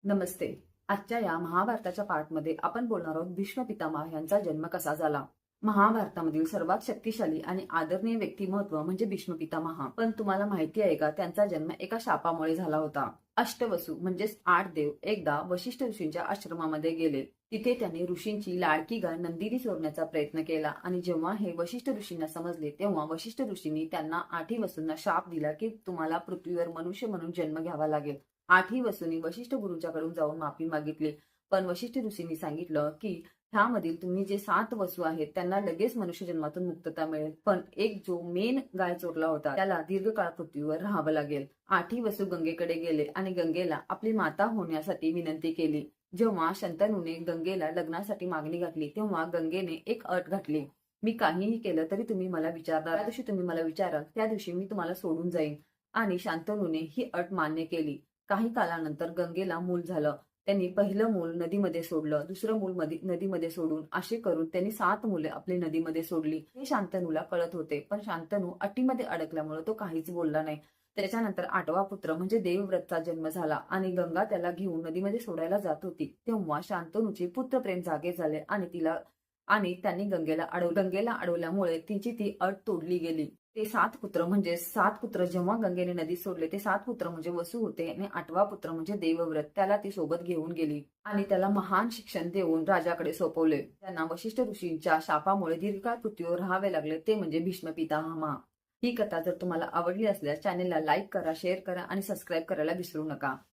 नमस्ते. आजच्या या महाभारताच्या पार्टमध्ये आपण बोलणार आहोत भीष्म पितामह यांचा जन्म कसा झाला. महाभारतामधील सर्वात शक्तिशाली आणि आदरणीय व्यक्तिमत्व म्हणजे भीष्म पितामह. पण तुम्हाला माहिती आहे का, त्यांचा जन्म एका शापामुळे झाला होता. अष्टवसू म्हणजेच 8 देव एकदा वशिष्ठ ऋषींच्या आश्रमामध्ये गेले. तिथे त्यांनी ऋषींची लाडकी गाय नंदिनी चोरण्याचा प्रयत्न केला आणि जेव्हा हे वशिष्ठ ऋषींना समजले तेव्हा वशिष्ठ ऋषींनी त्यांना 8 वसूंना शाप दिला की तुम्हाला पृथ्वीवर मनुष्य म्हणून जन्म घ्यावा लागेल. 8 वसूंनी वशिष्ठ गुरूंच्याकडून जाऊन माफी मागितली. पण वशिष्ठ ऋषींनी सांगितलं की ह्यामधील तुम्ही जे 7 वसू आहेत त्यांना लगेच मनुष्य जन्मातून मुक्तता मिळेल, पण एक जो मेन गाय चोरला होता त्याला दीर्घकाळ पृथ्वीवर राहावं लागेल. 8 वसू गंगेकडे गेले आणि गंगेला आपली माता होण्यासाठी विनंती केली. जेव्हा शंतनूने गंगेला लग्नासाठी मागणी घातली तेव्हा गंगेने एक अट घातली. मी काहीही केलं तरी तुम्ही मला विचारणार, त्या दिवशी तुम्ही मला विचाराल त्या दिवशी मी तुम्हाला सोडून जाईन. आणि शांतनूने ही अट मान्य केली. काही कालानंतर गंगेला मूल झालं. त्यांनी पहिलं मूल नदीमध्ये सोडलं, दुसरं मूल नदीमध्ये सोडून असे करून त्यांनी 7 मुले आपली नदीमध्ये सोडली. हे शांतनूला कळत होते, पण शांतनू अटीमध्ये अडकल्यामुळे तो काहीच बोलला नाही. त्याच्यानंतर 8वा पुत्र म्हणजे देवव्रतचा जन्म झाला आणि गंगा त्याला घेऊन नदीमध्ये सोडायला जात होती. तेव्हा शांतनूचे पुत्रप्रेम जागे झाले आणि त्यांनी गंगेला अडवल्यामुळे तिची ती अट तोडली गेली. ते 7 पुत्र म्हणजे 7 पुत्र जेव्हा गंगेने नदीत सोडले ते 7 पुत्र म्हणजे वसू होते आणि 8वा पुत्र म्हणजे देवव्रत त्याला ती सोबत घेऊन गेली आणि त्याला महान शिक्षण देऊन राजाकडे सोपवले. त्यांना वशिष्ठ ऋषींच्या शापामुळे दीर्घकाळ पृथ्वीवर राहावे लागले, ते म्हणजे भीष्म पितामह. ही कथा जर तुम्हाला आवडली असल्यास चॅनेलला लाईक करा, शेअर करा आणि सबस्क्राईब करायला विसरू नका.